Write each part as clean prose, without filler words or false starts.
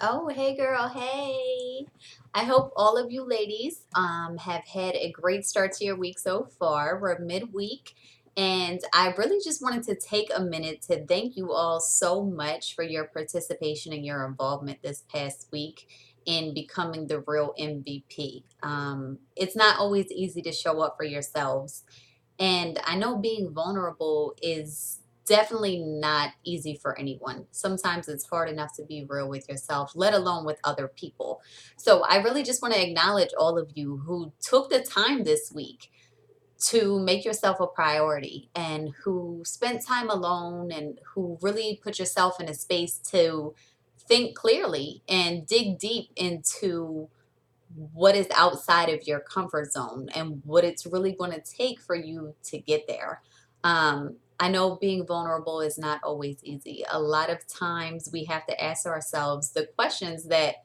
Oh, hey girl, hey. I hope all of you ladies have had a great start to your week so far. We're midweek, and I really just wanted to take a minute to thank you all so much for your participation and your involvement this past week in becoming the real MVP. It's not always easy to show up for yourselves, and I know being vulnerable is definitely not easy for anyone. Sometimes it's hard enough to be real with yourself, let alone with other people. So I really just want to acknowledge all of you who took the time this week to make yourself a priority and who spent time alone and who really put yourself in a space to think clearly and dig deep into what is outside of your comfort zone and what it's really going to take for you to get there. I know being vulnerable is not always easy. A lot of times we have to ask ourselves the questions that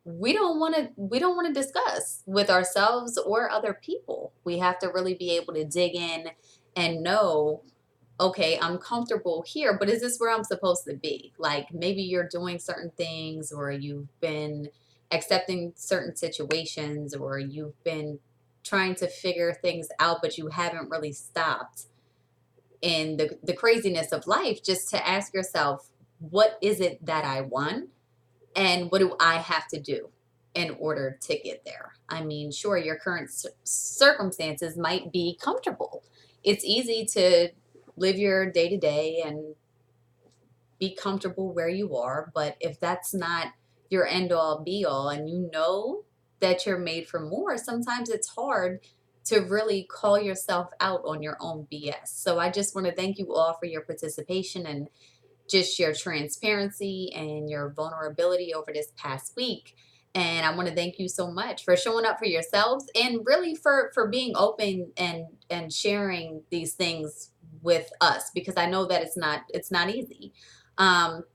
we don't want to discuss with ourselves or other people. We have to really be able to dig in and know, okay, I'm comfortable here, but is this where I'm supposed to be? Like maybe you're doing certain things, or you've been accepting certain situations, or you've been trying to figure things out, but you haven't really stopped in the craziness of life just to ask yourself, what is it that I want? And what do I have to do in order to get there? I mean, sure, your current circumstances might be comfortable. It's easy to live your day to day and be comfortable where you are. But if that's not your end all be all, and you know that you're made for more, sometimes it's hard to really call yourself out on your own BS. So I just want to thank you all for your participation and just your transparency and your vulnerability over this past week. And I want to thank you so much for showing up for yourselves and really for being open and sharing these things with us, because I know that it's not easy.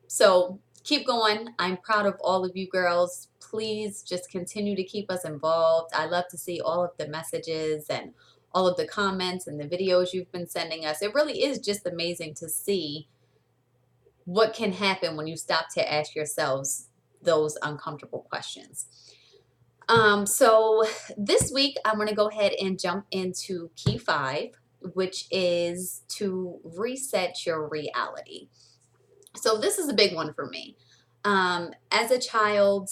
So keep going. I'm proud of all of you girls. Please just continue to keep us involved. I love to see all of the messages and all of the comments and the videos you've been sending us. It really is just amazing to see what can happen when you stop to ask yourselves those uncomfortable questions. So this week, I'm going to go ahead and jump into key 5, which is to reset your reality. So this is a big one for me. As a child,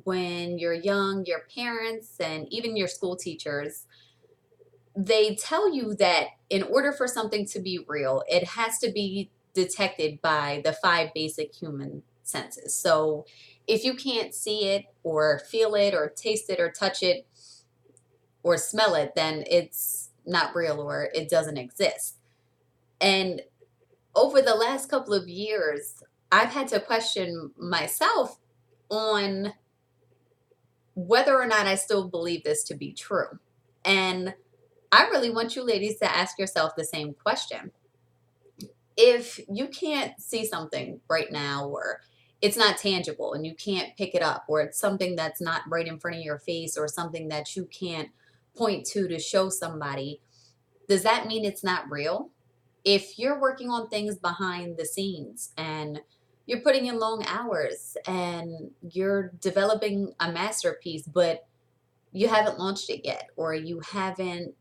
when you're young, your parents and even your school teachers, they tell you that in order for something to be real, it has to be detected by the 5 basic human senses. So if you can't see it or feel it or taste it or touch it or smell it, then it's not real or it doesn't exist. And over the last couple of years, I've had to question myself on whether or not I still believe this to be true. And I really want you ladies to ask yourself the same question. If you can't see something right now, or it's not tangible and you can't pick it up, or it's something that's not right in front of your face, or something that you can't point to show somebody, does that mean it's not real? If you're working on things behind the scenes and you're putting in long hours and you're developing a masterpiece, but you haven't launched it yet, or you haven't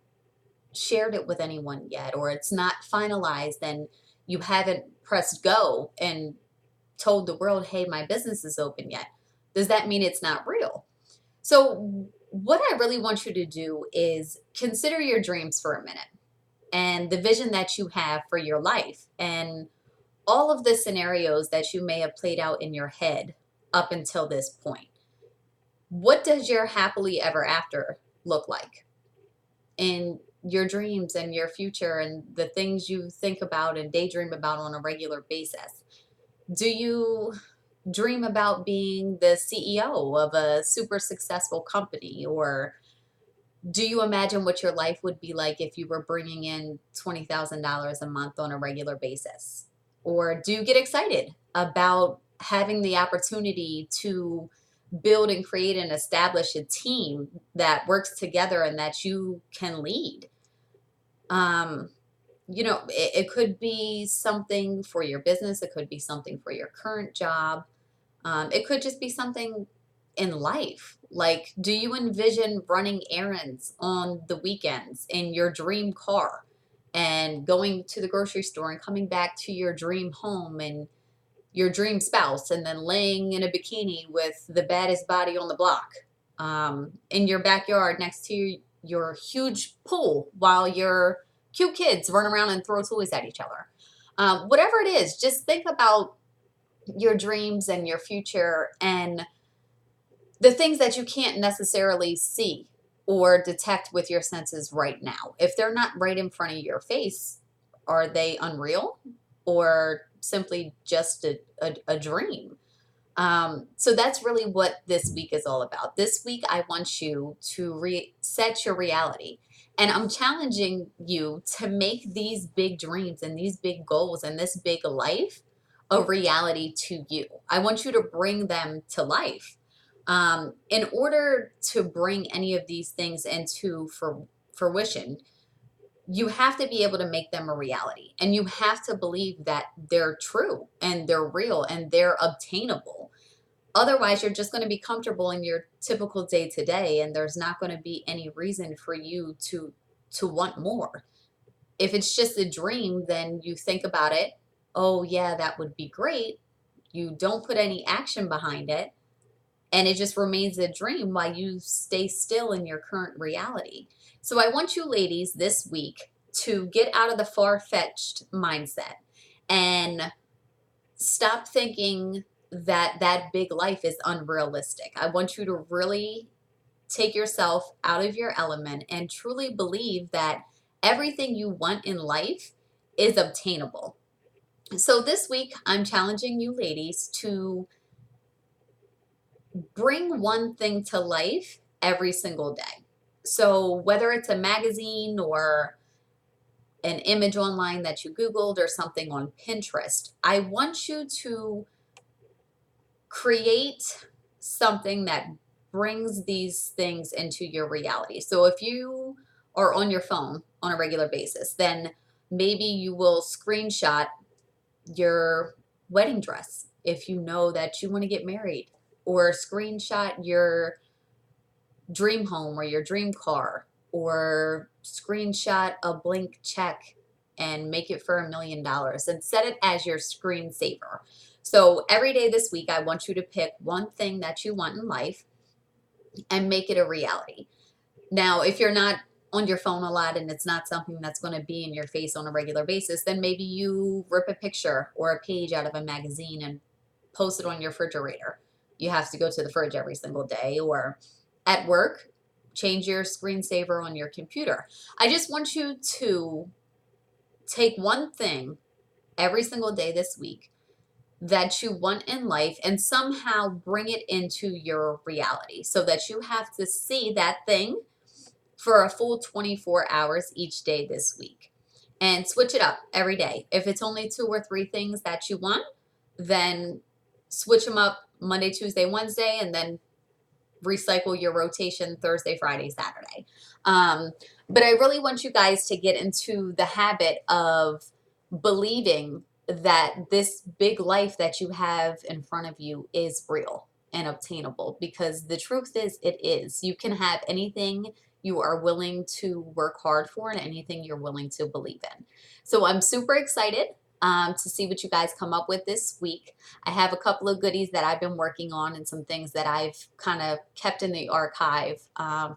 shared it with anyone yet, or it's not finalized and you haven't pressed go and told the world, hey, my business is open yet, does that mean it's not real? So, what I really want you to do is consider your dreams for a minute and the vision that you have for your life and all of the scenarios that you may have played out in your head up until this point. What does your happily ever after look like in your dreams and your future and the things you think about and daydream about on a regular basis? Do you dream about being the CEO of a super successful company? Or do you imagine what your life would be like if you were bringing in $20,000 a month on a regular basis? Or do you get excited about having the opportunity to build and create and establish a team that works together and that you can lead? Um, it could be something for your business, it could be something for your current job. It could just be something in life. Like, do you envision running errands on the weekends in your dream car and going to the grocery store and coming back to your dream home and your dream spouse and then laying in a bikini with the baddest body on the block in your backyard next to your huge pool while your cute kids run around and throw toys at each other? Whatever it is, just think about your dreams and your future and the things that you can't necessarily see or detect with your senses right now. If they're not right in front of your face, are they unreal or simply just a dream? So that's really what this week is all about. This week, I want you to reset your reality. And I'm challenging you to make these big dreams and these big goals and this big life a reality to you. I want you to bring them to life. In order to bring any of these things into fruition, you have to be able to make them a reality. And you have to believe that they're true and they're real and they're obtainable. Otherwise, you're just going to be comfortable in your typical day to day, and there's not going to be any reason for you to want more. If it's just a dream, then you think about it. Oh, yeah, that would be great. You don't put any action behind it, and it just remains a dream while you stay still in your current reality. So I want you ladies this week to get out of the far-fetched mindset and stop thinking that that big life is unrealistic. I want you to really take yourself out of your element and truly believe that everything you want in life is obtainable. So this week, I'm challenging you ladies to bring one thing to life every single day. So whether it's a magazine or an image online that you Googled or something on Pinterest, I want you to create something that brings these things into your reality. So if you are on your phone on a regular basis, then maybe you will screenshot your wedding dress if you know that you want to get married, or screenshot your dream home or your dream car, or screenshot a blank check and make it for $1 million and set it as your screensaver. So every day this week, I want you to pick one thing that you want in life and make it a reality. Now, if you're not on your phone a lot and it's not something that's going to be in your face on a regular basis, then maybe you rip a picture or a page out of a magazine and post it on your refrigerator. You have to go to the fridge every single day, or at work, change your screensaver on your computer. I just want you to take one thing every single day this week that you want in life and somehow bring it into your reality so that you have to see that thing for a full 24 hours each day this week. And switch it up every day. If it's only 2 or 3 things that you want, then switch them up Monday, Tuesday, Wednesday, and then recycle your rotation Thursday, Friday, Saturday. But I really want you guys to get into the habit of believing that this big life that you have in front of you is real and obtainable, because the truth is it is. You can have anything you are willing to work hard for and anything you're willing to believe in. So I'm super excited to see what you guys come up with this week. I have a couple of goodies that I've been working on and some things that I've kind of kept in the archive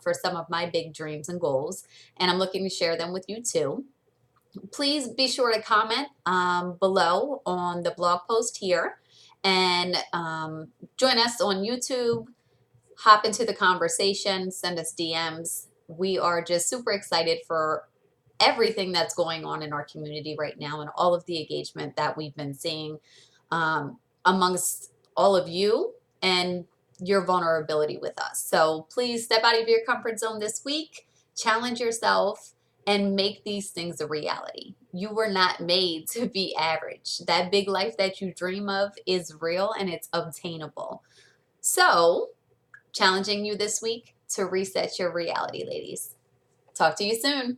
for some of my big dreams and goals, and I'm looking to share them with you too. Please be sure to comment below on the blog post here, and join us on YouTube. Hop into the conversation, send us DMs. We are just super excited for everything that's going on in our community right now and all of the engagement that we've been seeing amongst all of you and your vulnerability with us. So please step out of your comfort zone this week, challenge yourself, and make these things a reality. You were not made to be average. That big life that you dream of is real and it's obtainable. So, challenging you this week to reset your reality, ladies. Talk to you soon.